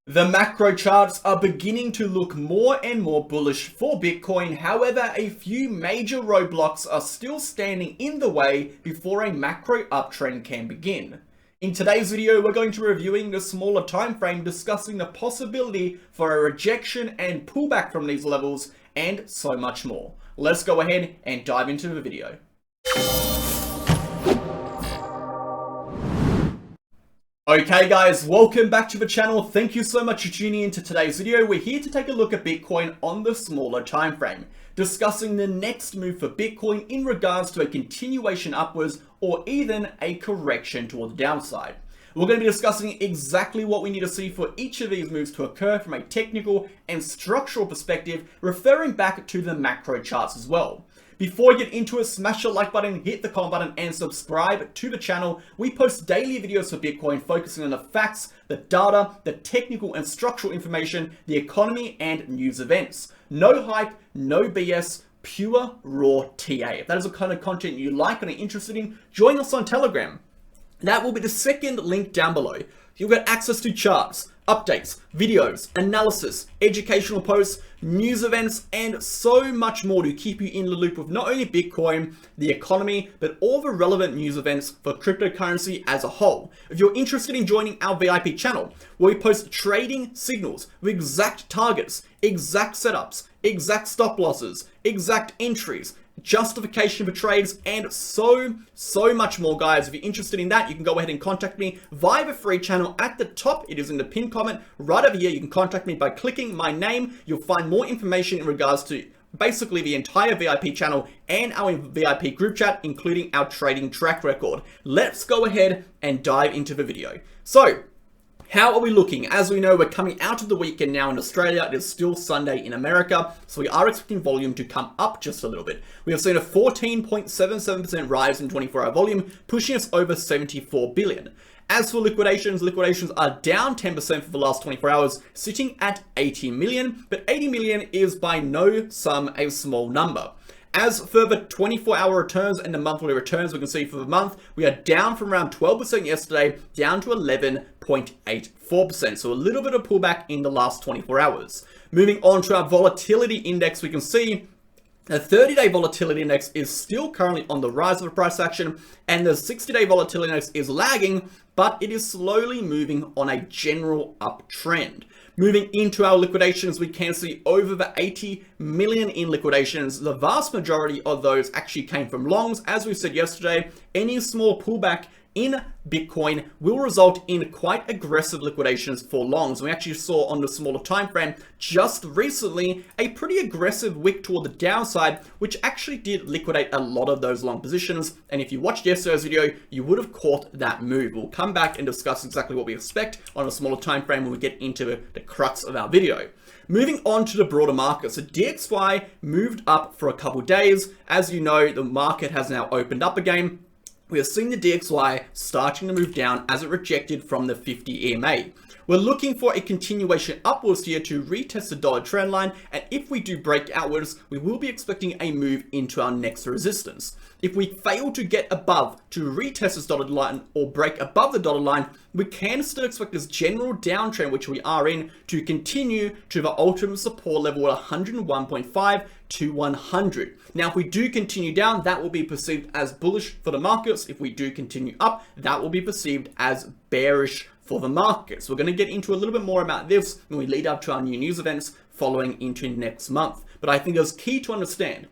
The macro charts are beginning to look more and more bullish for Bitcoin. However, a few major roadblocks are still standing in the way before a macro uptrend can begin. In today's video, we're going to be reviewing the smaller time frame, discussing the possibility for a rejection and pullback from these levels, and so much more. Let's go ahead and dive into the video. Okay guys, welcome back to the channel. Thank you so much for tuning into today's video. We're here to take a look at Bitcoin on the smaller time frame, discussing the next move for Bitcoin in regards to a continuation upwards or even a correction toward the downside. We're going to be discussing exactly what we need to see for each of these moves to occur from a technical and structural perspective, referring back to the macro charts as well. Before we get into it, smash the like button, hit the comment button, and subscribe to the channel. We post daily videos for Bitcoin focusing on the facts, the data, the technical and structural information, the economy, and news events. No hype, no BS, pure raw TA. If that is the kind of content you like and are interested in, join us on Telegram. That will be the second link down below. You'll get access to charts, updates, videos, analysis, educational posts, news events, and so much more to keep you in the loop with not only Bitcoin, the economy, but all the relevant news events for cryptocurrency as a whole. If you're interested in joining our VIP channel, where we post trading signals with exact targets, exact setups, exact stop losses, exact entries, justification for trades, and so much more, guys. If you're interested in that, you can go ahead and contact me via the free channel at the top. It is in the pinned comment right over here. You can contact me by clicking my name. You'll find more information in regards to basically the entire VIP channel and our VIP group chat, including our trading track record. Let's go ahead and dive into the video. So, how are we looking? As we know, we're coming out of the weekend now in Australia. It is still Sunday in America, so we are expecting volume to come up just a little bit. We have seen a 14.77% rise in 24-hour volume, pushing us over 74 billion. As for liquidations are down 10% for the last 24 hours, sitting at 80 million, but 80 million is by no sum a small number. As for the 24-hour returns and the monthly returns, we can see for the month, we are down from around 12% yesterday, down to 11.84%. So a little bit of pullback in the last 24 hours. Moving on to our volatility index, we can see the 30-day volatility index is still currently on the rise of the price action, and the 60-day volatility index is lagging, but it is slowly moving on a general uptrend. Moving into our liquidations, we can see over the 80 million in liquidations. The vast majority of those actually came from longs. As we said yesterday, any small pullback in Bitcoin will result in quite aggressive liquidations for longs. We actually saw on the smaller time frame just recently a pretty aggressive wick toward the downside, which actually did liquidate a lot of those long positions. And if you watched yesterday's video, you would have caught that move. We'll come back and discuss exactly what we expect on a smaller time frame when we get into the crux of our video. Moving on to the broader market, so DXY moved up for a couple days. As you know, the market has now opened up again. We are seeing the DXY starting to move down as it rejected from the 50 EMA. We're looking for a continuation upwards here to retest the dollar trend line, and if we do break outwards, we will be expecting a move into our next resistance. If we fail to get above to retest this dotted line or break above the dotted line, we can still expect this general downtrend, which we are in, to continue to the ultimate support level at 101.5 to 100. Now, if we do continue down, that will be perceived as bullish for the markets. If we do continue up, that will be perceived as bearish for the markets. We're going to get into a little bit more about this when we lead up to our new news events following into next month. But I think it's key to understand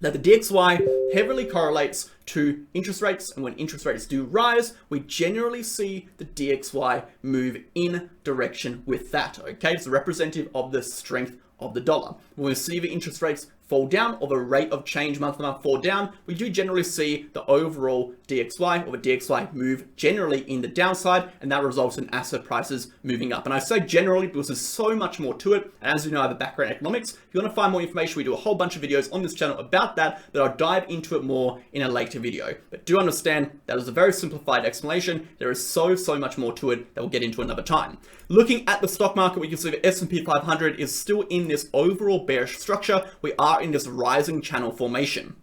that the DXY heavily correlates to interest rates, and when interest rates do rise, we generally see the DXY move in direction with that. Okay, it's representative of the strength of the dollar. When we see the interest rates fall down, or the rate of change month to month fall down, we do generally see the overall DXY or the DXY move generally in the downside, and that results in asset prices moving up. And I say generally because there's so much more to it. And as you know, I have a background in economics. If you want to find more information, we do a whole bunch of videos on this channel about that, but I'll dive into it more in a later video. But do understand that is a very simplified explanation. There is so much more to it that we'll get into another time. Looking at the stock market, we can see the S&P 500 is still in this overall bearish structure. We are in this rising channel formation.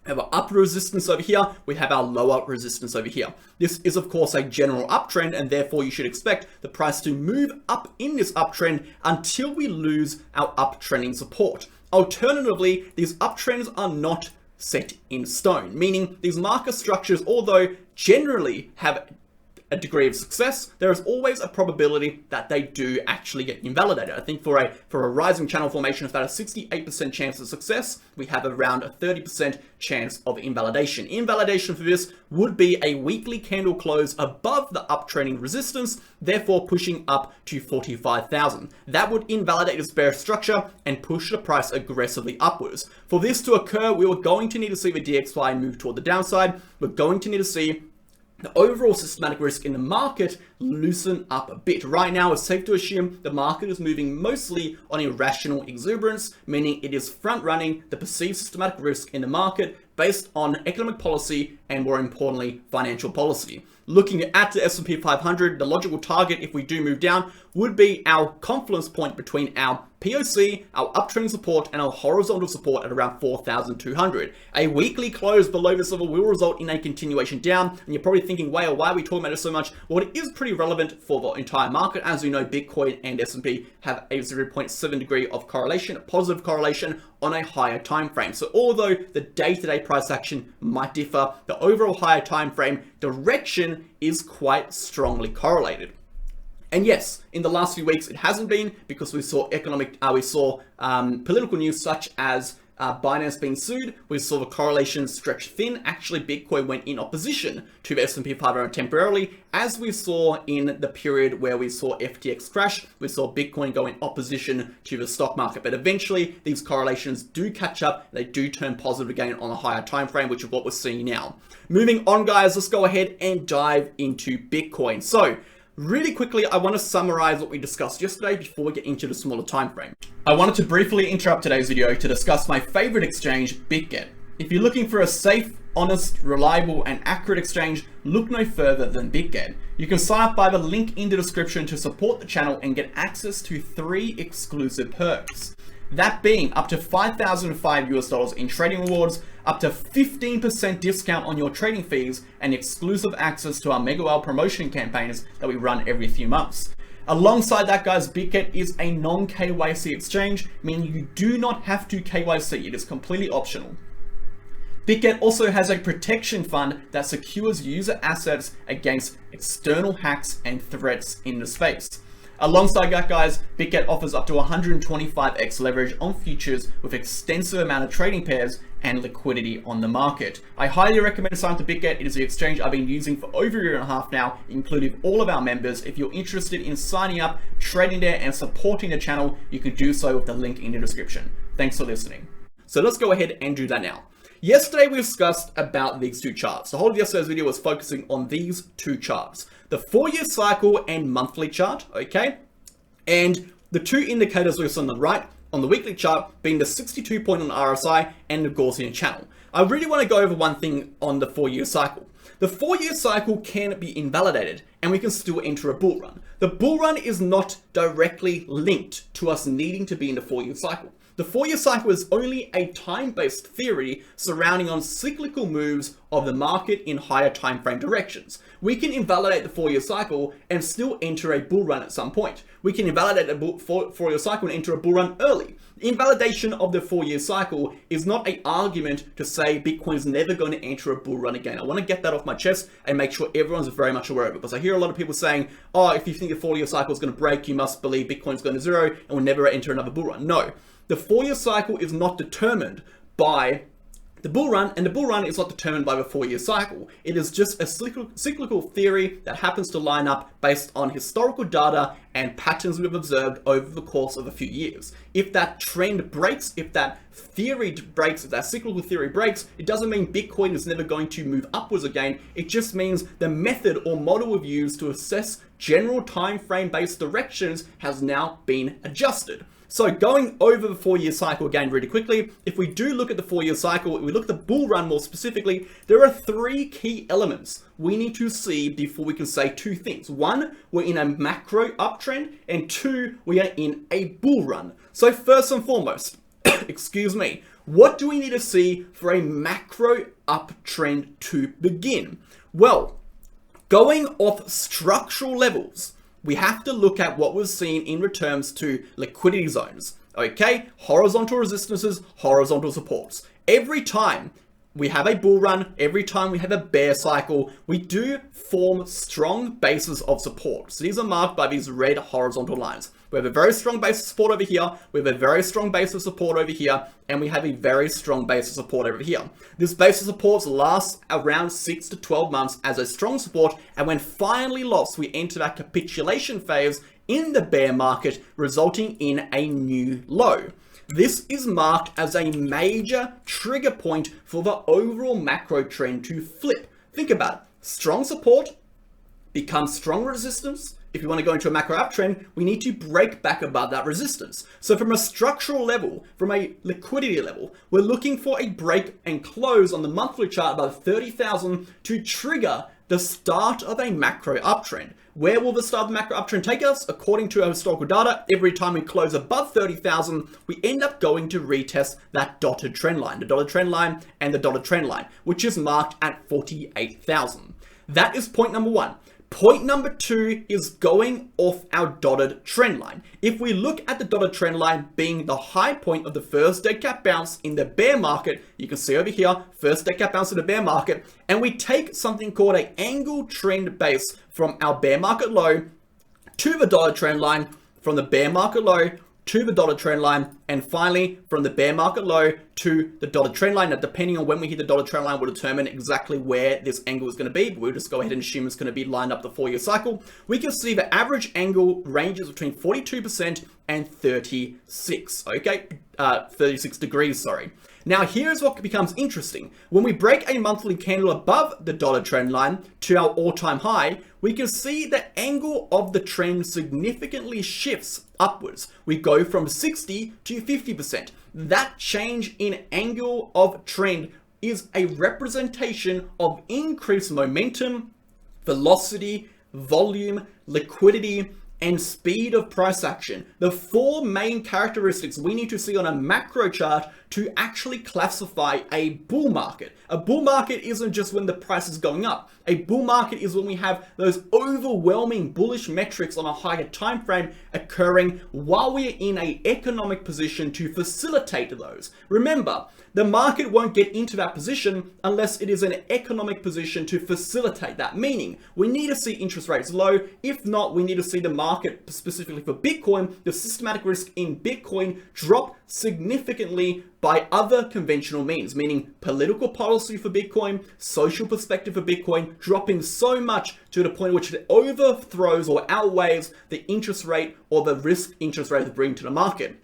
We have our upper resistance over here, we have our lower resistance over here. This is of course a general uptrend, and therefore you should expect the price to move up in this uptrend until we lose our uptrending support. Alternatively, these uptrends are not set in stone, meaning these market structures, although generally have a degree of success, there is always a probability that they do actually get invalidated. I think for a rising channel formation, it's about a 68% chance of success. We have around a 30% chance of invalidation. Invalidation for this would be a weekly candle close above the uptrending resistance, therefore pushing up to 45,000. That would invalidate this bearish structure and push the price aggressively upwards. For this to occur, we are going to need to see the DXY move toward the downside. We're going to need to see the overall systematic risk in the market loosen up a bit. Right now, it's safe to assume the market is moving mostly on irrational exuberance, meaning it is front-running the perceived systematic risk in the market based on economic policy and, more importantly, financial policy. Looking at the S&P 500, the logical target, if we do move down, would be our confluence point between our POC, our uptrending support, and our horizontal support at around 4,200. A weekly close below this level will result in a continuation down, and you're probably thinking, why are we talking about it so much? Well, it is pretty relevant for the entire market. As you know, Bitcoin and S&P have a 0.7 degree of correlation, a positive correlation on a higher time frame. So although the day-to-day price action might differ, the overall higher time frame direction is quite strongly correlated. And yes, in the last few weeks, it hasn't been, because we saw political news such as Binance being sued. We saw the correlation stretch thin. Actually, Bitcoin went in opposition to the S&P 500 temporarily, as we saw in the period where we saw FTX crash. We saw Bitcoin go in opposition to the stock market, but eventually these correlations do catch up. They do turn positive again on a higher time frame, which is what we're seeing now. Moving on, guys, let's go ahead and dive into Bitcoin. So really quickly, I want to summarize what we discussed yesterday before we get into the smaller time frame. I wanted to briefly interrupt today's video to discuss my favorite exchange, BitGet. If you're looking for a safe, honest, reliable, and accurate exchange, look no further than BitGet. You can sign up by the link in the description to support the channel and get access to 3 exclusive perks. That being up to $5,005 in trading rewards, up to 15% discount on your trading fees, and exclusive access to our Mega Whale promotion campaigns that we run every few months. Alongside that, guys, BitGet is a non-KYC exchange, meaning you do not have to KYC. It is completely optional. BitGet also has a protection fund that secures user assets against external hacks and threats in the space. Alongside that, guys, BitGet offers up to 125x leverage on futures with extensive amount of trading pairs and liquidity on the market. I highly recommend signing up to BitGet. It is the exchange I've been using for over a year and a half now, including all of our members. If you're interested in signing up, trading there, and supporting the channel, you can do so with the link in the description. Thanks for listening. So let's go ahead and do that now. Yesterday we discussed about these 2 charts. The whole of yesterday's video was focusing on these 2 charts. The 4-year cycle and monthly chart, okay? And the 2 indicators we saw on the right, on the weekly chart, being the 62-point on RSI and the Gaussian channel. I really want to go over one thing on the 4-year cycle. The 4-year cycle can be invalidated and we can still enter a bull run. The bull run is not directly linked to us needing to be in the 4-year cycle. The 4-year cycle is only a time-based theory surrounding on cyclical moves of the market in higher time frame directions. We can invalidate the 4-year cycle and still enter a bull run at some point. We can invalidate the 4-year cycle and enter a bull run early. Invalidation of the 4-year cycle is not an argument to say Bitcoin is never going to enter a bull run again. I want to get that off my chest and make sure everyone's very much aware of it, because I hear a lot of people saying, oh, if you think the 4-year cycle is going to break, you must believe Bitcoin's going to zero and will never enter another bull run. No. The 4-year cycle is not determined by the bull run, and the bull run is not determined by the 4-year cycle. It is just a cyclical theory that happens to line up based on historical data and patterns we've observed over the course of a few years. If that trend breaks, if that theory breaks, if that cyclical theory breaks, it doesn't mean Bitcoin is never going to move upwards again. It just means the method or model we've used to assess general time frame based directions has now been adjusted. So going over the 4-year cycle again really quickly, if we do look at the 4-year cycle, if we look at the bull run more specifically, there are 3 key elements we need to see before we can say 2 things. 1, we're in a macro uptrend, and 2, we are in a bull run. So first and foremost, excuse me, what do we need to see for a macro uptrend to begin? Well, going off structural levels, we have to look at what was seen in returns to liquidity zones. Okay, horizontal resistances, horizontal supports. Every time we have a bull run, every time we have a bear cycle, we do form strong bases of support. So these are marked by these red horizontal lines. We have a very strong base of support over here, we have a very strong base of support over here, and we have a very strong base of support over here. This base of supports lasts around 6 to 12 months as a strong support, and when finally lost, we enter that capitulation phase in the bear market, resulting in a new low. This is marked as a major trigger point for the overall macro trend to flip. Think about it. Strong support becomes strong resistance. If you want to go into a macro uptrend, we need to break back above that resistance. So from a structural level, from a liquidity level, we're looking for a break and close on the monthly chart above 30,000 to trigger the start of a macro uptrend. Where will the start of the macro uptrend take us? According to our historical data, every time we close above 30,000, we end up going to retest that dotted trend line, the dotted trend line and the dotted trend line, which is marked at 48,000. That is point number one. Point number two is going off our dotted trend line. If we look at the dotted trend line being the high point of the first dead cat bounce in the bear market, you can see over here, first dead cat bounce in the bear market, and we take something called an angle trend base from our bear market low to the dotted trend line, from the bear market low to the dotted trend line, and finally from the bear market low to the dotted trend line. Now, depending on when we hit the dotted trend line will determine exactly where this angle is going to be, but we'll just go ahead and assume it's going to be lined up the 4-year cycle. We can see the average angle ranges between 42% and 36, okay? 36 degrees, sorry. Now, here's what becomes interesting. When we break a monthly candle above the dotted trend line to our all-time high, we can see the angle of the trend significantly shifts upwards. We go from 60 to 50%. That change in angle of trend is a representation of increased momentum, velocity, volume, liquidity, and speed of price action. The 4 main characteristics we need to see on a macro chart to actually classify a bull market. A bull market isn't just when the price is going up. A bull market is when we have those overwhelming bullish metrics on a higher time frame occurring while we are in an economic position to facilitate those. Remember, the market won't get into that position unless it is an economic position to facilitate that. Meaning, we need to see interest rates low. If not, we need to see the market, specifically for Bitcoin, the systematic risk in Bitcoin drop significantly by other conventional means, meaning political policy for Bitcoin, social perspective for Bitcoin, dropping so much to the point which it overthrows or outweighs the interest rate or the risk interest rate they bring to the market.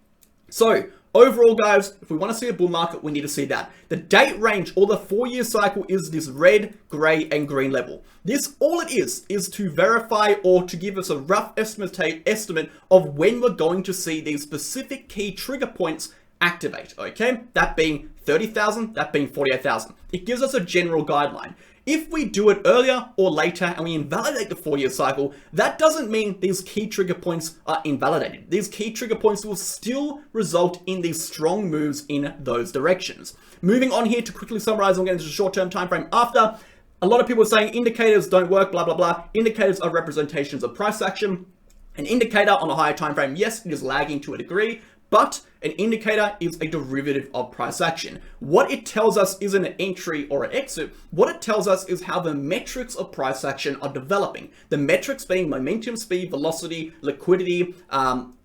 So, overall, guys, if we want to see a bull market, we need to see that. The date range or the 4-year cycle is this red, gray, and green level. This, all it is to verify or to give us a rough estimate of when we're going to see these specific key trigger points activate, okay? That being 30,000, that being 48,000. It gives us a general guideline. If we do it earlier or later and we invalidate the 4-year cycle, that doesn't mean these key trigger points are invalidated. These key trigger points will still result in these strong moves in those directions. Moving on here to quickly summarize, I'm getting to the short-term time frame after. A lot of people are saying indicators don't work, blah, blah, blah. Indicators are representations of price action. An indicator on a higher time frame, yes, it is lagging to a degree, but an indicator is a derivative of price action. What it tells us isn't an entry or an exit. What it tells us is how the metrics of price action are developing. The metrics being momentum, speed, velocity, liquidity,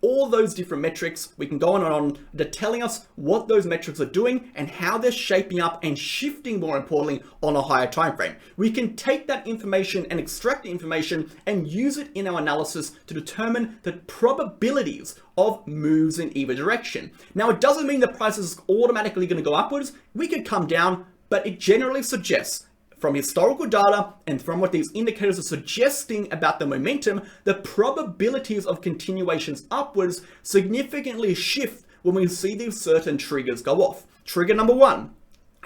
all those different metrics. We can go on and on. They're telling us what those metrics are doing and how they're shaping up and shifting, more importantly, on a higher time frame. We can take that information and extract the information and use it in our analysis to determine the probabilities of moves in either direction. Now, it doesn't mean the price is automatically going to go upwards. We could come down, but it generally suggests, from historical data and from what these indicators are suggesting about the momentum, the probabilities of continuations upwards significantly shift when we see these certain triggers go off. Trigger number 1,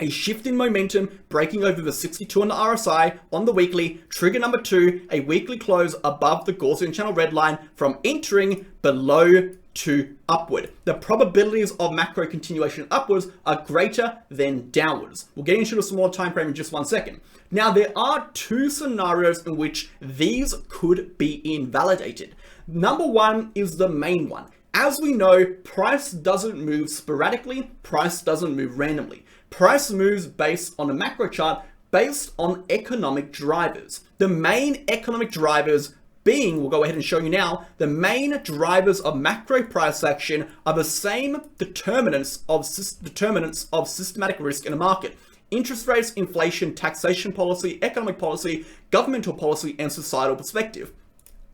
a shift in momentum, breaking over the 62 on the RSI on the weekly. Trigger number 2, a weekly close above the Gaussian channel red line from entering below to upward. The probabilities of macro continuation upwards are greater than downwards. We'll get into a smaller time frame in just 1 second. Now, there are 2 scenarios in which these could be invalidated. Number 1 is the main one. As we know, price doesn't move sporadically, price doesn't move randomly. Price moves based on a macro chart based on economic drivers. The main economic drivers being, we'll go ahead and show you now, the main drivers of macro price action are the same determinants of systematic risk in a market. Interest rates, inflation, taxation policy, economic policy, governmental policy, and societal perspective.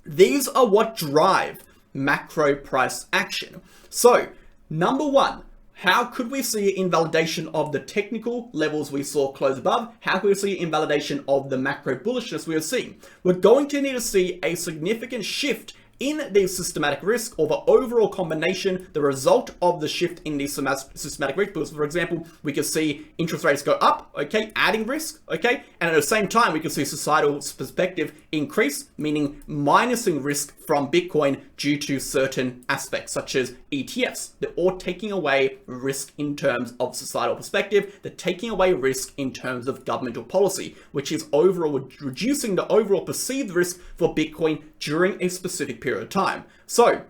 These are what drive macro price action. So, number 1, how could we see invalidation of the technical levels we saw close above? How could we see invalidation of the macro bullishness we are seeing? We're going to need to see a significant shift in the systematic risk, or the overall combination, the result of the shift in the systematic risk. Because, for example, we could see interest rates go up, okay, adding risk, okay, and at the same time, we could see societal perspective increase, meaning minusing risk from Bitcoin due to certain aspects, such as ETFs. They're all taking away risk in terms of societal perspective. They're taking away risk in terms of governmental policy, which is overall reducing the overall perceived risk for Bitcoin during a specific period of time. So,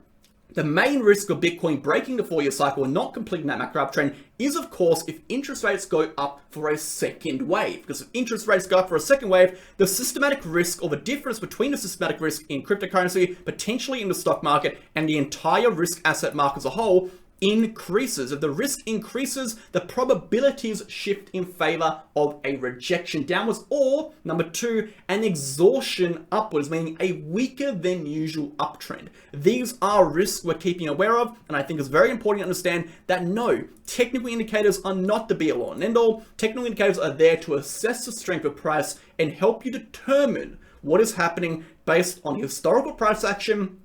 the main risk of Bitcoin breaking the 4-year cycle and not completing that macro uptrend is, of course, if interest rates go up for a second wave. Because if interest rates go up for a second wave, the systematic risk, or the difference between the systematic risk in cryptocurrency, potentially in the stock market, and the entire risk asset market as a whole, increases. If the risk increases, the probabilities shift in favor of a rejection downwards, or number 2, an exhaustion upwards, meaning a weaker than usual uptrend. These are risks we're keeping aware of, and I think it's very important to understand that no, technical indicators are not the be all and end all. Technical indicators are there to assess the strength of price and help you determine what is happening based on historical price action,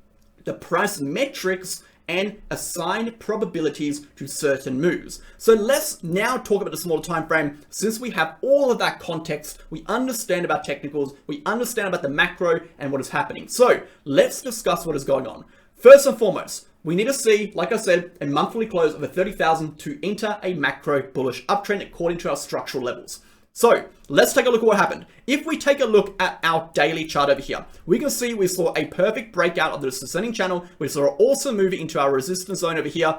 the price metrics, and assign probabilities to certain moves. So let's now talk about the smaller time frame. Since we have all of that context, we understand about technicals, we understand about the macro and what is happening. So let's discuss what is going on. First and foremost, we need to see, like I said, a monthly close of 30,000 to enter a macro bullish uptrend according to our structural levels. So let's take a look at what happened. If we take a look at our daily chart over here, we can see we saw a perfect breakout of the descending channel. We saw it also move into our resistance zone over here,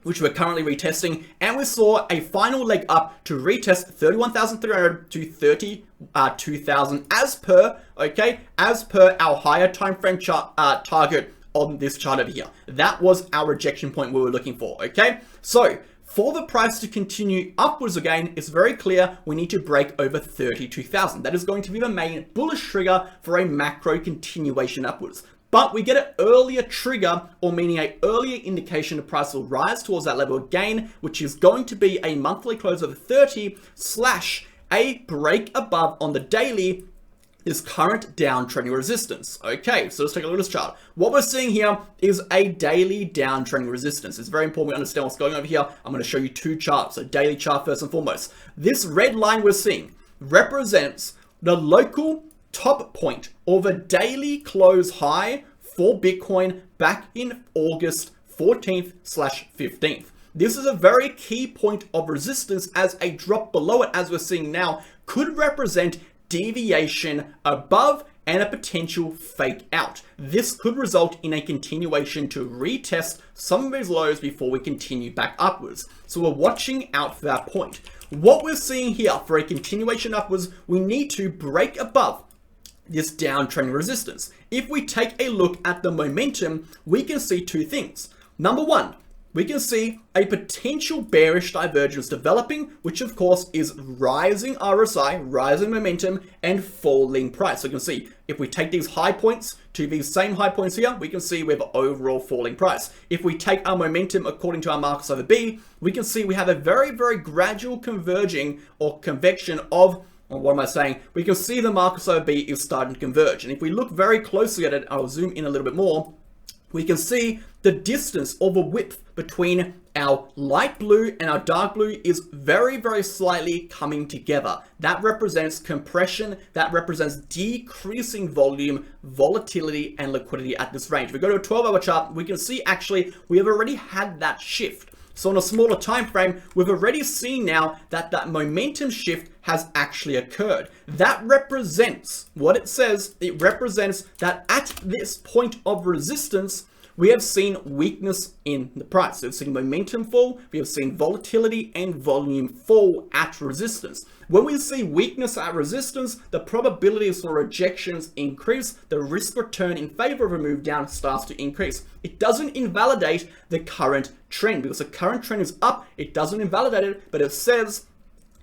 which we're currently retesting, and we saw a final leg up to retest 31,300 to 32,000 as per our higher time frame chart target on this chart over here. That was our rejection point we were looking for. Okay, so for the price to continue upwards again, it's very clear we need to break over 32,000. That is going to be the main bullish trigger for a macro continuation upwards. But we get an earlier trigger, or meaning an earlier indication the price will rise towards that level again, which is going to be a monthly close of 30 / a break above on the daily is current downtrending resistance. Okay, so let's take a look at this chart. What we're seeing here is a daily downtrending resistance. It's very important we understand what's going on over here. I'm going to show you 2 charts. So daily chart first and foremost. This red line we're seeing represents the local top point or the daily close high for Bitcoin back in August 14th / 15th. This is a very key point of resistance, as a drop below it, as we're seeing now, could represent deviation above and a potential fake out. This could result in a continuation to retest some of these lows before we continue back upwards. So we're watching out for that point. What we're seeing here for a continuation upwards, we need to break above this downtrend resistance. If we take a look at the momentum, we can see 2 things. Number 1, we can see a potential bearish divergence developing, which of course is rising RSI, rising momentum, and falling price. So you can see if we take these high points to these same high points here, we can see we have overall falling price. If we take our momentum according to our Marcus over B, we can see we have a very, very gradual converging or convection of, or what am I saying? We can see the Marcus over B is starting to converge. And if we look very closely at it, I'll zoom in a little bit more, we can see the distance or the width between our light blue and our dark blue is very, very slightly coming together. That represents compression, that represents decreasing volume, volatility, and liquidity at this range. If we go to a 12-hour chart, we can see actually we have already had that shift. So on a smaller time frame, we've already seen now that that momentum shift has actually occurred. That represents what it says. It represents that at this point of resistance, we have seen weakness in the price. We've seen momentum fall, we have seen volatility and volume fall at resistance. When we see weakness at resistance, the probabilities for rejections increase, the risk return in favor of a move down starts to increase. It doesn't invalidate the current trend because the current trend is up, it doesn't invalidate it, but it says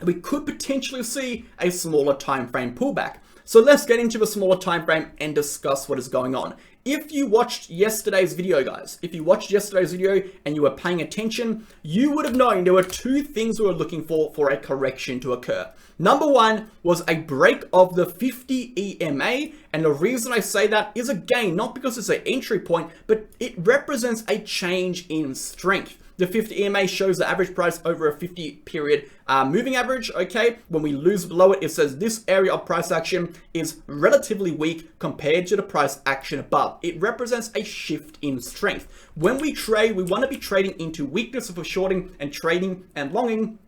we could potentially see a smaller time frame pullback. So let's get into the smaller time frame and discuss what is going on. If you watched yesterday's video, guys, if you watched yesterday's video and you were paying attention, you would have known there were two things we were looking for a correction to occur. Number one was a break of the 50 EMA. And the reason I say that is, again, not because it's an entry point, but it represents a change in strength. The 50 EMA shows the average price over a 50 period moving average, okay? When we lose below it, it says this area of price action is relatively weak compared to the price action above. It represents a shift in strength. When we trade, we want to be trading into weakness if we're shorting and trading and longing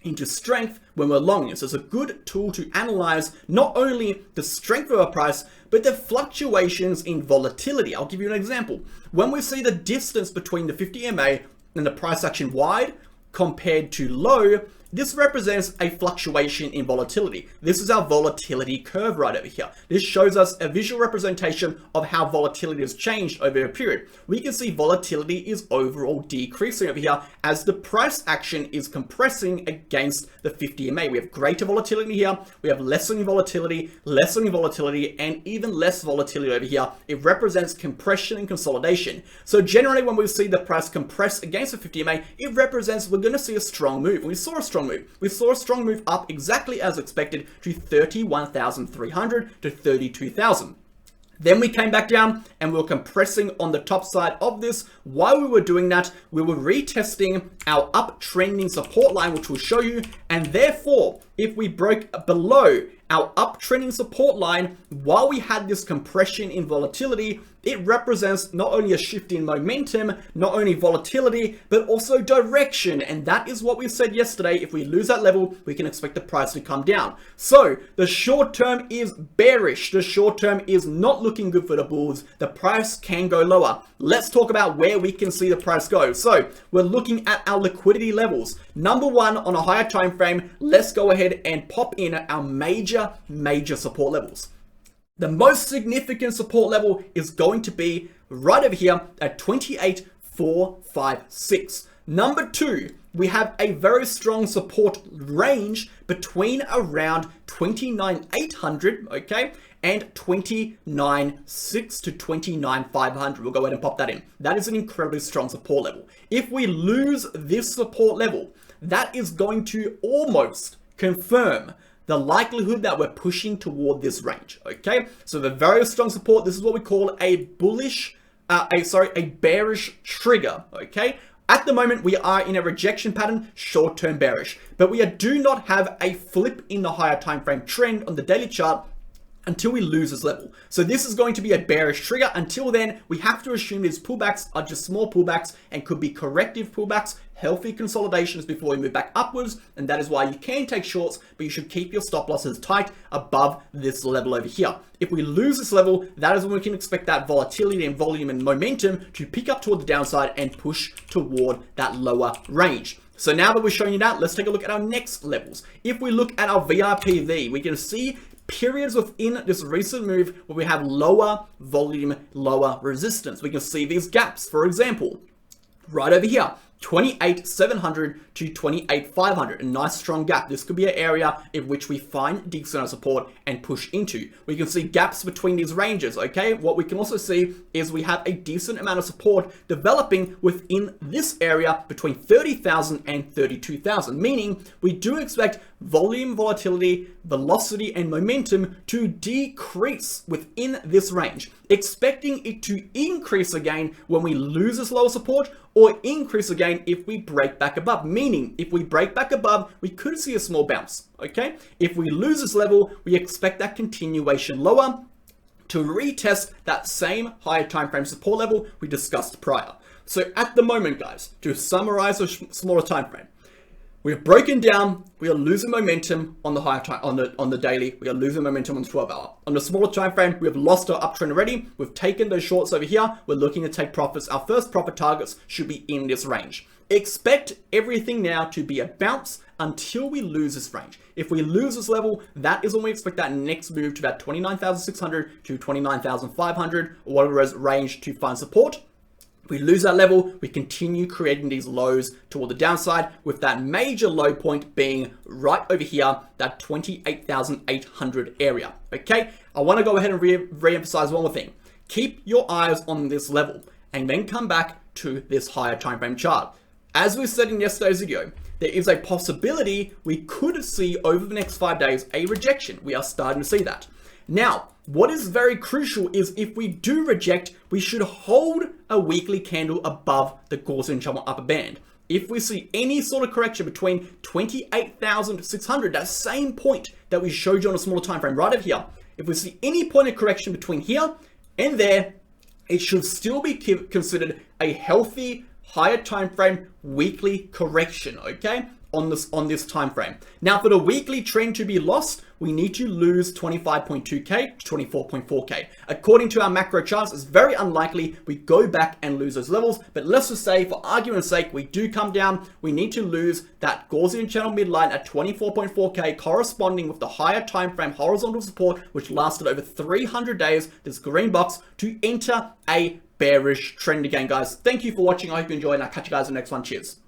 into strength when we're longing. So it's a good tool to analyze not only the strength of a price, but the fluctuations in volatility. I'll give you an example. When we see the distance between the 50 EMA and the price action wide compared to low, this represents a fluctuation in volatility. This is our volatility curve right over here. This shows us a visual representation of how volatility has changed over a period. We can see volatility is overall decreasing over here as the price action is compressing against the 50 EMA. We have greater volatility here, we have lessening volatility, and even less volatility over here. It represents compression and consolidation. So generally when we see the price compress against the 50 EMA, it represents we're going to see a strong move. We saw a strong move. We saw a strong move up exactly as expected to 31,300 to 32,000. Then we came back down and we were compressing on the top side of this. While we were doing that, we were retesting our uptrending support line, which we'll show you. And therefore, if we broke below our uptrending support line, while we had this compression in volatility, it represents not only a shift in momentum, not only volatility, but also direction. And that is what we said yesterday. If we lose that level, we can expect the price to come down. So the short term is bearish. The short term is not looking good for the bulls. The price can go lower. Let's talk about where we can see the price go. So we're looking at our liquidity levels. Number one, on a higher time frame, let's go ahead and pop in our major support levels. The most significant support level is going to be right over here at 28,456. Number two, we have a very strong support range between around 29,800, okay, and 29,600 to 29,500. We'll go ahead and pop that in. That is an incredibly strong support level. If we lose this support level, that is going to almost confirm the likelihood that we're pushing toward this range, okay? So the very strong support, this is what we call a bearish trigger, okay? At the moment, we are in a rejection pattern, short-term bearish, but we do not have a flip in the higher time frame trend on the daily chart until we lose this level. So this is going to be a bearish trigger. Until then, we have to assume these pullbacks are just small pullbacks and could be corrective pullbacks, healthy consolidations before we move back upwards. And that is why you can take shorts, but you should keep your stop losses tight above this level over here. If we lose this level, that is when we can expect that volatility and volume and momentum to pick up toward the downside and push toward that lower range. So now that we're showing you that, let's take a look at our next levels. If we look at our VRPV, we can see periods within this recent move where we have lower volume, lower resistance. We can see these gaps, for example, right over here, 28,700 to 28,500, a nice strong gap. This could be an area in which we find decent amount of support and push into. We can see gaps between these ranges, okay? What we can also see is we have a decent amount of support developing within this area between 30,000 and 32,000, meaning we do expect volume, volatility, velocity, and momentum to decrease within this range, expecting it to increase again when we lose this lower support or increase again if we break back above. Meaning, if we break back above, we could see a small bounce, okay? If we lose this level, we expect that continuation lower to retest that same higher time frame support level we discussed prior. So at the moment, guys, to summarize a smaller time frame, we have broken down, we are losing momentum on the higher time, on the daily, we are losing momentum on the 12-hour. On the smaller time frame, we have lost our uptrend already. We've taken those shorts over here. We're looking to take profits. Our first profit targets should be in this range. Expect everything now to be a bounce until we lose this range. If we lose this level, that is when we expect that next move to about 29,600 to 29,500 or whatever range to find support. If we lose that level, we continue creating these lows toward the downside, with that major low point being right over here, that 28,800 area. Okay, I want to go ahead and re-emphasize one more thing. Keep your eyes on this level and then come back to this higher time frame chart. As we said in yesterday's video, there is a possibility we could see over the next 5 days a rejection. We are starting to see that. Now, what is very crucial is if we do reject, we should hold a weekly candle above the Gaussian channel upper band. If we see any sort of correction between 28,600, that same point that we showed you on a smaller time frame right over here, if we see any point of correction between here and there, it should still be considered a healthy higher time frame weekly correction, okay, on this time frame. Now, for the weekly trend to be lost, we need to lose 25.2k to 24.4k. According to our macro charts, it's very unlikely we go back and lose those levels, but let's just say, for argument's sake, we do come down, we need to lose that Gaussian channel midline at 24.4k, corresponding with the higher time frame horizontal support, which lasted over 300 days, this green box, to enter a bearish trend again, guys. Thank you for watching. I hope you enjoyed, and I'll catch you guys in the next one. Cheers.